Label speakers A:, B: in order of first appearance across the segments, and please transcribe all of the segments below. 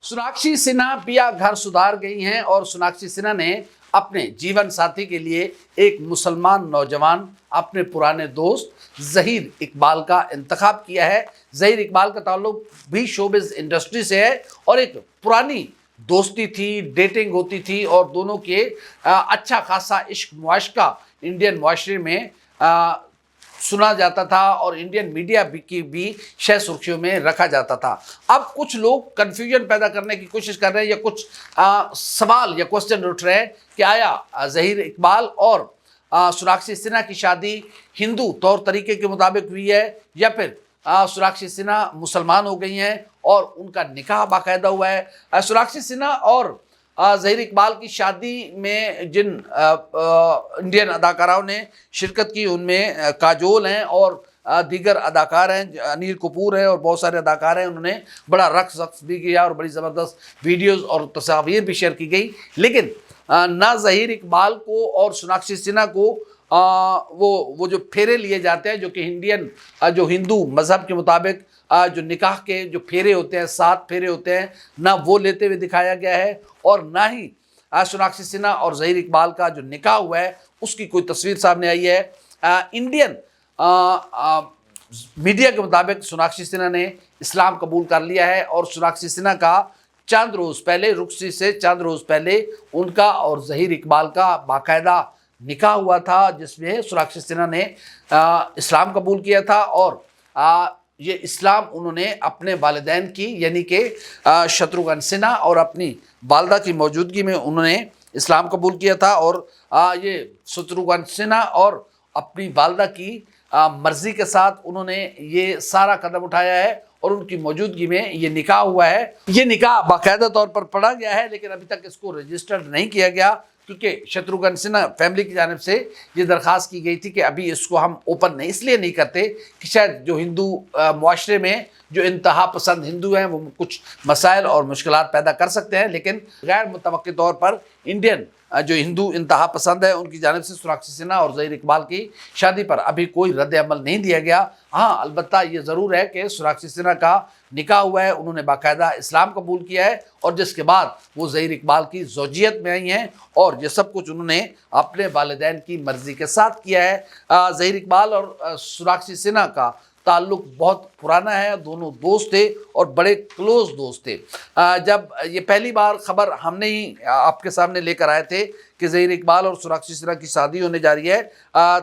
A: سوناکشی سنہا پیا گھر سدھار گئی ہیں اور سوناکشی سنہا نے اپنے جیون ساتھی کے لیے ایک مسلمان نوجوان اپنے پرانے دوست ظہیر اقبال کا انتخاب کیا ہے۔ ظہیر اقبال کا تعلق بھی شوبز انڈسٹری سے ہے اور ایک پرانی دوستی تھی، ڈیٹنگ ہوتی تھی اور دونوں کے اچھا خاصا عشق معاشقہ انڈین معاشرے میں سنا جاتا تھا اور انڈین میڈیا کی بھی شہ سرخیوں میں رکھا جاتا تھا۔ اب کچھ لوگ کنفیوژن پیدا کرنے کی کوشش کر رہے ہیں یا کچھ سوال یا کوسچن اٹھ رہے ہیں کہ آیا ظہیر اقبال اور سوناکشی سنہا کی شادی ہندو طور طریقے کے مطابق ہوئی ہے یا پھر سوناکشی سنہا مسلمان ہو گئی ہیں اور ان کا نکاح باقاعدہ ہوا ہے۔ سوناکشی سنہا اور ظہیر اقبال کی شادی میں جن انڈین اداکاراؤں نے شرکت کی ان میں کاجول ہیں اور دیگر اداکار ہیں، انیل کپور ہیں اور بہت سارے اداکار ہیں۔ انہوں نے بڑا رقص بھی کیا اور بڑی زبردست ویڈیوز اور تصاویر بھی شیئر کی گئی، لیکن نہ ظہیر اقبال کو اور سوناکشی سنہا کو وہ جو پھیرے لیے جاتے ہیں جو ہندو مذہب کے مطابق جو نکاح کے جو پھیرے ہوتے ہیں، 7 پھیرے ہوتے ہیں، نہ وہ لیتے ہوئے دکھایا گیا ہے اور نہ ہی سوناکشی سنہا اور ظہیر اقبال کا جو نکاح ہوا ہے اس کی کوئی تصویر سامنے آئی ہے۔ انڈین میڈیا کے مطابق سوناکشی سنہا نے اسلام قبول کر لیا ہے اور سوناکشی سنہا کا چند روز پہلے، رخصتی سے چند روز پہلے ان کا اور ظہیر اقبال کا باقاعدہ نکاح ہوا تھا، جس میں سوناکشی سنہا نے اسلام قبول کیا تھا اور یہ اسلام انہوں نے اپنے والدین کی یعنی کہ شتروگھن سنہا اور اپنی والدہ کی موجودگی میں انہوں نے اسلام قبول کیا تھا اور یہ شتروگھن سنہا اور اپنی والدہ کی مرضی کے ساتھ انہوں نے یہ سارا قدم اٹھایا ہے اور ان کی موجودگی میں یہ نکاح ہوا ہے۔ یہ نکاح باقاعدہ طور پر پڑھا گیا ہے لیکن ابھی تک اس کو رجسٹرڈ نہیں کیا گیا کیونکہ شتروگھن سنہا فیملی کی جانب سے یہ درخواست کی گئی تھی کہ ابھی اس کو ہم اوپن نہیں اس لیے نہیں کرتے کہ شاید جو ہندو معاشرے میں جو انتہا پسند ہندو ہیں وہ کچھ مسائل اور مشکلات پیدا کر سکتے ہیں، لیکن غیر متوقع طور پر انڈین جو ہندو انتہا پسند ہے ان کی جانب سے سوناکشی سنہا اور ظہیر اقبال کی شادی پر ابھی کوئی رد عمل نہیں دیا گیا۔ ہاں البتہ یہ ضرور ہے کہ سوناکشی سنہا کا نکاح ہوا ہے، انہوں نے باقاعدہ اسلام قبول کیا ہے اور جس کے بعد وہ ظہیر اقبال کی زوجیت میں آئی ہیں اور یہ سب کچھ انہوں نے اپنے والدین کی مرضی کے ساتھ کیا ہے۔ ظہیر اقبال اور سوناکشی سنہا کا تعلق بہت پرانا ہے، دونوں دوست تھے اور بڑے کلوز دوست تھے۔ جب یہ پہلی بار خبر ہم نے ہی آپ کے سامنے لے کر آئے تھے کہ ظہیر اقبال اور سوناکشی سنہا کی شادی ہونے جا رہی ہے،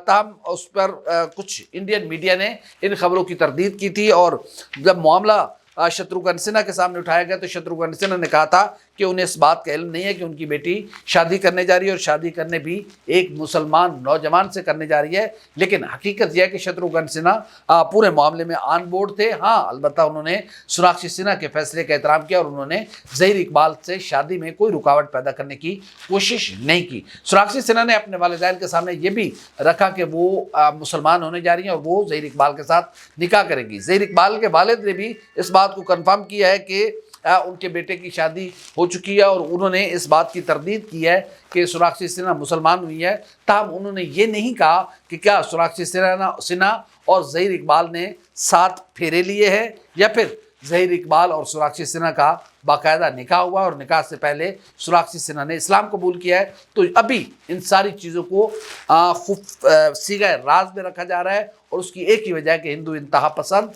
A: تاہم اس پر کچھ انڈین میڈیا نے ان خبروں کی تردید کی تھی اور جب معاملہ شتروگھن سنہا کے سامنے اٹھایا گیا تو شتروگھن سنہا نے کہا تھا کہ انہیں اس بات کا علم نہیں ہے کہ ان کی بیٹی شادی کرنے جا رہی ہے اور شادی کرنے بھی ایک مسلمان نوجوان سے کرنے جا رہی ہے، لیکن حقیقت یہ ہے کہ شتروگھن سنہا پورے معاملے میں آن بورڈ تھے۔ ہاں البتہ انہوں نے سوناکشی سنہا کے فیصلے کا احترام کیا اور انہوں نے ظہیر اقبال سے شادی میں کوئی رکاوٹ پیدا کرنے کی کوشش نہیں کی۔ سوناکشی سنہا نے اپنے والدین کے سامنے یہ بھی رکھا کہ وہ مسلمان ہونے جا رہی ہیں اور وہ ظہیر اقبال کے ساتھ نکاح کریں گی۔ ظہیر اقبال کے والد نے بھی اس بات کو کنفرم کیا ہے کہ ان کے بیٹے کی شادی ہو چکی ہے اور انہوں نے اس بات کی تردید کی ہے کہ سوناکشی سنہا مسلمان ہوئی ہے، تاہم انہوں نے یہ نہیں کہا کہ کیا سوناکشی سنہا اور ظہیر اقبال نے 7 پھیرے لیے ہیں یا پھر ظہیر اقبال اور سوناکشی سنہا کا باقاعدہ نکاح ہوا اور نکاح سے پہلے سوناکشی سنہا نے اسلام قبول کیا ہے۔ تو ابھی ان ساری چیزوں کو صیغہ راز میں رکھا جا رہا ہے اور اس کی ایک ہی وجہ ہے کہ ہندو انتہا پسند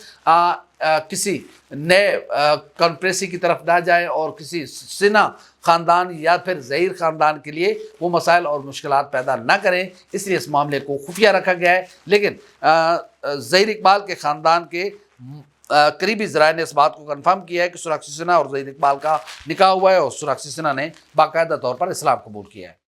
A: کسی نئے کنسپریسی کی طرف نہ جائیں اور کسی سنہا خاندان یا پھر ظہیر خاندان کے لیے وہ مسائل اور مشکلات پیدا نہ کریں، اس لیے اس معاملے کو خفیہ رکھا گیا ہے۔ لیکن ظہیر اقبال کے خاندان کے قریبی ذرائع نے اس بات کو کنفرم کیا ہے کہ سوناکشی سنہا اور ظہیر اقبال کا نکاح ہوا ہے اور سوناکشی سنہا نے باقاعدہ طور پر اسلام قبول کیا ہے۔